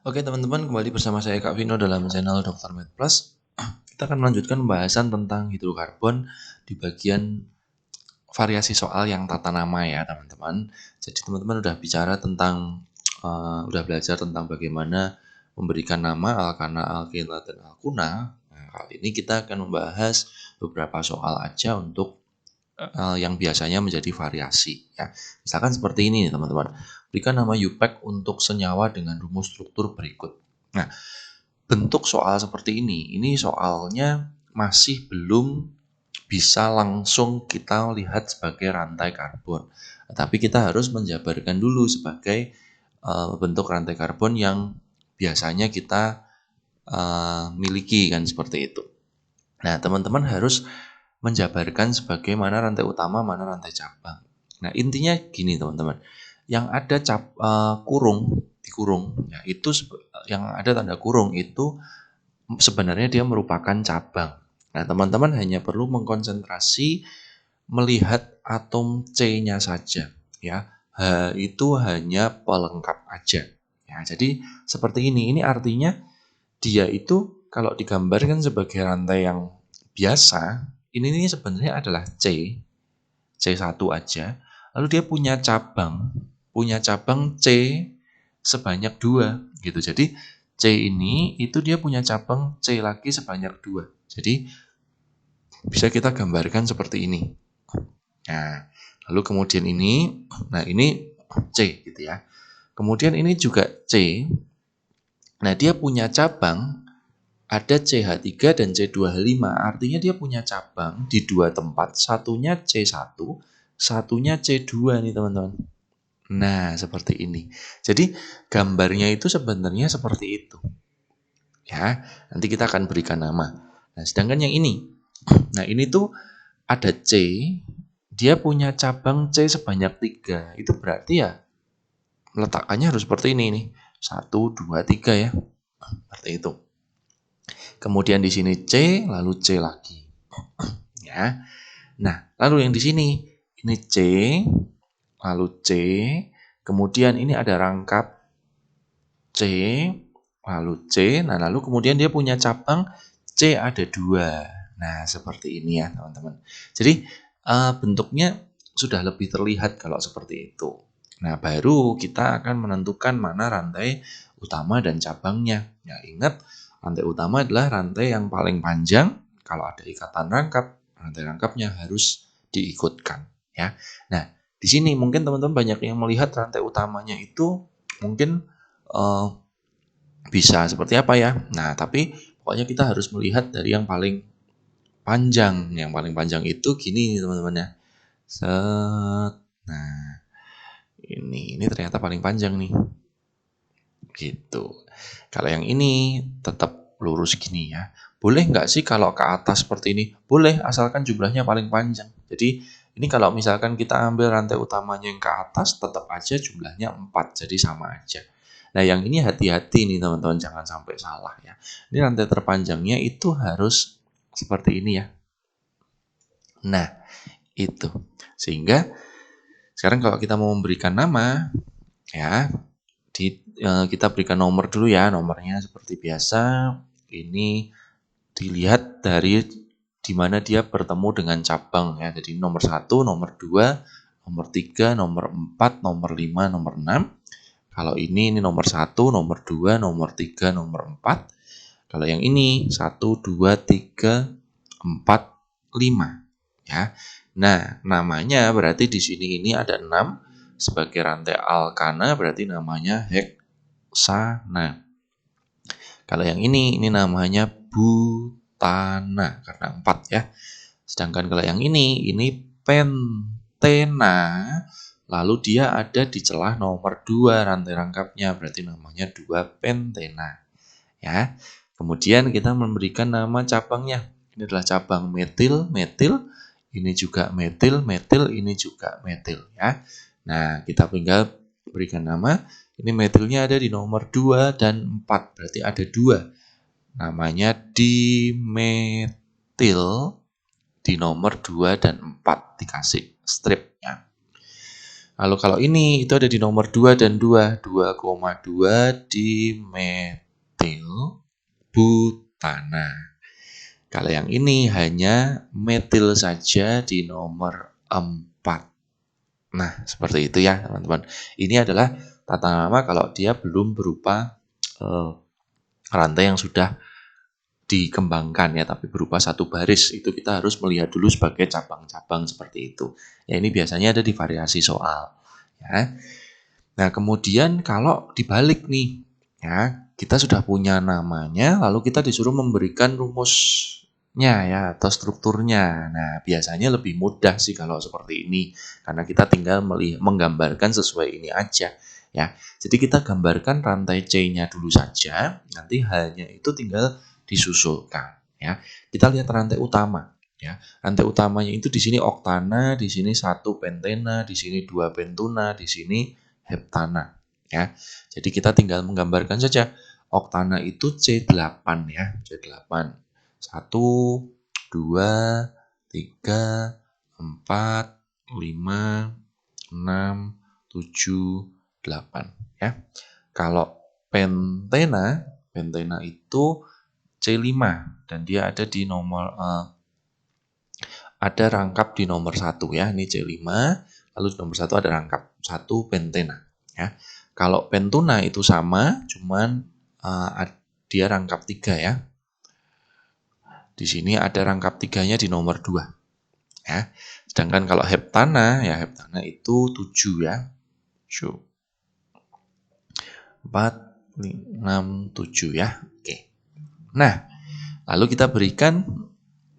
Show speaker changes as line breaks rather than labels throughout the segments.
Oke teman-teman, kembali bersama saya Kak Vino dalam channel Dr. Med Plus. Kita akan melanjutkan pembahasan tentang hidrokarbon di bagian variasi soal yang tata nama ya teman-teman. Jadi teman-teman udah bicara tentang, udah belajar tentang bagaimana memberikan nama alkana, alkila, dan alkuna. Nah, kali ini kita akan membahas beberapa soal aja untuk yang biasanya menjadi variasi ya. Misalkan seperti ini nih teman-teman. Berikan nama UPAC untuk senyawa dengan rumus struktur berikut. Nah, bentuk soal seperti ini soalnya masih belum bisa langsung kita lihat sebagai rantai karbon. Tapi kita harus menjabarkan dulu sebagai bentuk rantai karbon yang biasanya kita miliki kan seperti itu. Nah, teman-teman harus menjabarkan sebagai mana rantai utama, mana rantai cabang. Nah, intinya gini teman-teman. Yang ada kurung, dikurung, ya, itu yang ada tanda kurung itu sebenarnya dia merupakan cabang. Nah, teman-teman hanya perlu mengkonsentrasi melihat atom C-nya saja, ya. H itu hanya pelengkap aja. Ya, jadi seperti ini. Ini artinya dia itu kalau digambarkan sebagai rantai yang biasa, ini sebenarnya adalah C1 aja. Lalu dia punya cabang C sebanyak 2 gitu. Jadi C ini itu dia punya cabang C lagi sebanyak 2. Jadi bisa kita gambarkan seperti ini. Nah, lalu kemudian ini, nah ini C gitu ya. Kemudian ini juga C. Nah, dia punya cabang ada CH3 dan C2H5, artinya dia punya cabang di 2 tempat, satunya C1, satunya C2 nih teman-teman. Nah, seperti ini. Jadi gambarnya itu sebenarnya seperti itu. Ya, nanti kita akan berikan nama. Nah, sedangkan yang ini. Nah, ini tuh ada C, dia punya cabang C sebanyak 3. Itu berarti ya letakkannya harus seperti ini nih. 1, 2, 3 ya. Seperti itu. Kemudian di sini C, lalu C lagi. Ya. Nah, lalu yang di sini ini C, lalu C, kemudian ini ada rangkap C, lalu C. Nah, lalu kemudian dia punya cabang C ada 2. Nah, seperti ini ya, teman-teman. Jadi, bentuknya sudah lebih terlihat kalau seperti itu. Nah, baru kita akan menentukan mana rantai utama dan cabangnya. Ya, ingat, rantai utama adalah rantai yang paling panjang. Kalau ada ikatan rangkap, rantai rangkapnya harus diikutkan. Ya. Nah, di sini mungkin teman-teman banyak yang melihat rantai utamanya itu mungkin bisa seperti apa ya. Nah, tapi pokoknya kita harus melihat dari yang paling panjang. Yang paling panjang itu gini nih teman-teman ya. Set. Nah, ini ternyata paling panjang nih. Gitu. Kalau yang ini tetap lurus gini ya. Boleh nggak sih kalau ke atas seperti ini? Boleh, asalkan jumlahnya paling panjang. Jadi ini kalau misalkan kita ambil rantai utamanya yang ke atas, tetap aja jumlahnya 4, jadi sama aja. Nah, yang ini hati-hati nih teman-teman, jangan sampai salah ya. Ini rantai terpanjangnya itu harus seperti ini ya. Nah, itu. Sehingga sekarang kalau kita mau memberikan nama, ya, kita berikan nomor dulu ya. Nomornya seperti biasa. Ini dilihat dari di mana dia bertemu dengan cabang ya. Jadi nomor 1, nomor 2, nomor 3, nomor 4, nomor 5, nomor 6. Kalau ini nomor 1, nomor 2, nomor 3, nomor 4. Kalau yang ini 1, 2, 3, 4, 5 ya. Nah, namanya berarti di sini ini ada 6 sebagai rantai alkana, berarti namanya heksana. Kalau yang ini namanya butana karena 4 ya. Sedangkan kalau yang ini pentena, lalu dia ada di celah nomor 2 rantai rangkapnya, berarti namanya 2 pentena. Ya. Kemudian kita memberikan nama cabangnya. Ini adalah cabang metil, metil. Ini juga metil, metil, ini juga metil ya. Nah, kita tinggal berikan nama. Ini metilnya ada di nomor 2 dan 4, berarti ada 2. Namanya dimetil di nomor 2 dan 4 dikasih stripnya. Lalu kalau ini itu ada di nomor 2 dan 2, 2,2 dimetil butana. Kalau yang ini hanya metil saja di nomor 4. Nah, seperti itu ya, teman-teman. Ini adalah tata nama kalau dia belum berupa rantai yang sudah dikembangkan ya, tapi berupa satu baris. Itu kita harus melihat dulu sebagai cabang-cabang seperti itu. Ya, ini biasanya ada di variasi soal. Ya. Nah, kemudian kalau dibalik nih, ya, kita sudah punya namanya, lalu kita disuruh memberikan rumusnya ya, atau strukturnya. Nah, biasanya lebih mudah sih kalau seperti ini, karena kita tinggal menggambarkan sesuai ini aja. Ya, jadi kita gambarkan rantai C-nya dulu saja, nanti hanya itu tinggal disusulkan. Ya, kita lihat rantai utama. Ya, rantai utamanya itu di sini oktana, di sini 1 pentena, di sini 2 pentuna, di sini heptana ya. Jadi kita tinggal menggambarkan saja. Oktana itu C8 ya, C8. 1 2 3 4 5 6 7 8 ya. Kalau pentena itu C5 dan dia ada di nomor ada rangkap di nomor 1 ya. Ini C5, lalu di nomor 1 ada rangkap 1 pentena ya. Kalau pentuna itu sama, cuman dia rangkap 3 ya. Di sini ada rangkap 3-nya di nomor 2 ya. Sedangkan kalau heptana ya, heptana itu 7 ya. 7. 4 6 7 ya. Oke. Nah, lalu kita berikan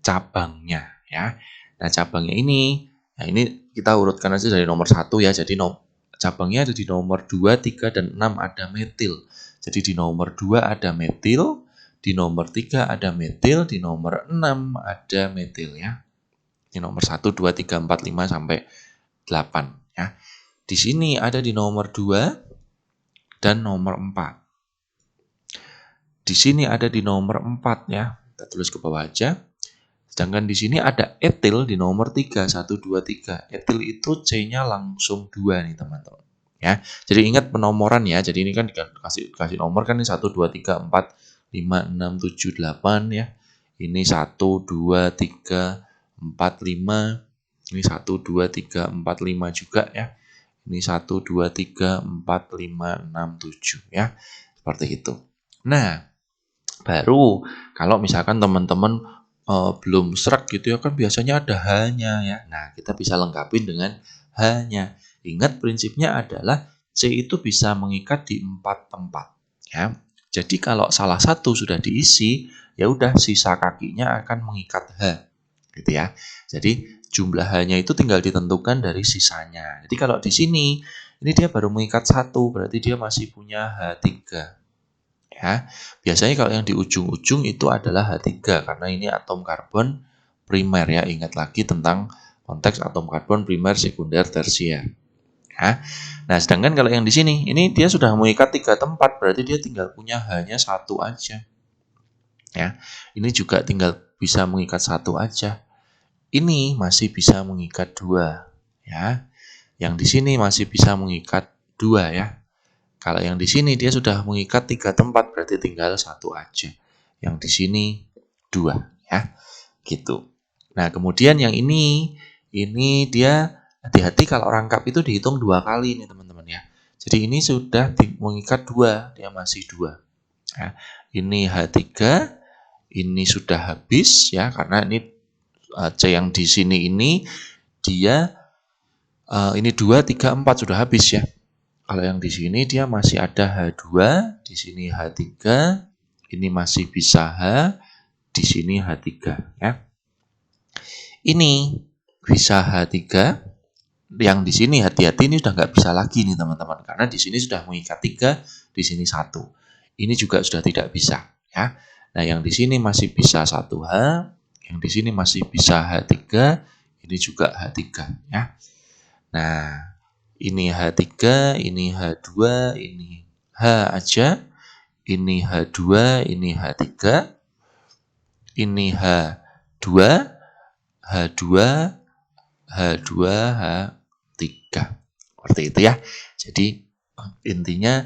cabangnya ya. Nah, cabangnya ini, nah ini kita urutkan aja dari nomor 1 ya. Jadi cabangnya ada di nomor 2, 3, dan 6 ada metil. Jadi di nomor 2 ada metil, di nomor 3 ada metil, di nomor 6 ada metil ya. Di nomor 1, 2, 3, 4, 5 sampai 8 ya. Di sini ada di nomor 2 dan nomor 4. Di sini ada di nomor 4 ya. Kita tulis ke bawah aja. Sedangkan di sini ada etil di nomor 3, 1, 2, 3. Etil itu C-nya langsung 2 nih teman-teman. Ya, jadi ingat penomoran ya. Jadi ini kan kasih nomor kan ini 1, 2, 3, 4, 5, 6, 7, 8 ya. Ini 1, 2, 3, 4, 5. Ini 1, 2, 3, 4, 5 juga ya. Ini 1, 2, 3, 4, 5, 6, 7 ya. Seperti itu. Nah, baru kalau misalkan teman-teman belum serak gitu ya kan biasanya ada hanya ya. Nah, kita bisa lengkapin dengan hanya. Ingat prinsipnya adalah C itu bisa mengikat di 4 tempat ya. Jadi kalau salah satu sudah diisi, ya udah sisa kakinya akan mengikat H. Gitu ya. Jadi jumlah H-nya itu tinggal ditentukan dari sisanya. Jadi kalau di sini ini dia baru mengikat 1, berarti dia masih punya H3. Ya, biasanya kalau yang di ujung-ujung itu adalah H3 karena ini atom karbon primer ya. Ingat lagi tentang konteks atom karbon primer, sekunder, tersier. Ya. Nah, sedangkan kalau yang di sini ini dia sudah mengikat 3 tempat, berarti dia tinggal punya hanya 1 aja. Ya. Ini juga tinggal bisa mengikat 1 aja. Ini masih bisa mengikat 2 ya. Yang di sini masih bisa mengikat 2 ya. Kalau yang di sini dia sudah mengikat 3 tempat, berarti tinggal 1 aja. Yang di sini 2 ya. Gitu. Nah, kemudian yang ini dia hati-hati kalau rangkap itu dihitung 2 kali nih teman-teman ya. Jadi ini sudah mengikat 2, dia masih 2. Ya. Ini H3, ini sudah habis ya karena ini C yang di sini ini dia ini 2, 3, 4 sudah habis ya. Kalau yang di sini dia masih ada H2, di sini H3, ini masih bisa H, di sini H3 ya. Ini bisa H3, yang di sini hati-hati ini sudah nggak bisa lagi nih teman-teman karena di sini sudah mengikat 3, di sini 1. Ini juga sudah tidak bisa ya. Nah, yang di sini masih bisa 1H, yang di sini masih bisa H3, ini juga H3 ya. Nah, ini H3, ini H2, ini H aja, ini H2, ini H3, ini H2, H2, H2, H3. Seperti itu ya. Jadi intinya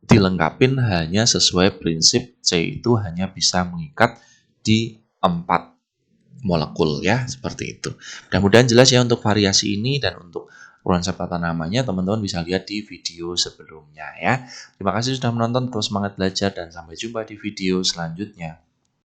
dilengkapin hanya sesuai prinsip C itu hanya bisa mengikat di 4 molekul ya, seperti itu. Mudah-mudahan jelas ya untuk variasi ini, dan untuk konsep tata namanya teman-teman bisa lihat di video sebelumnya ya. Terima kasih sudah menonton, terus semangat belajar dan sampai jumpa di video selanjutnya.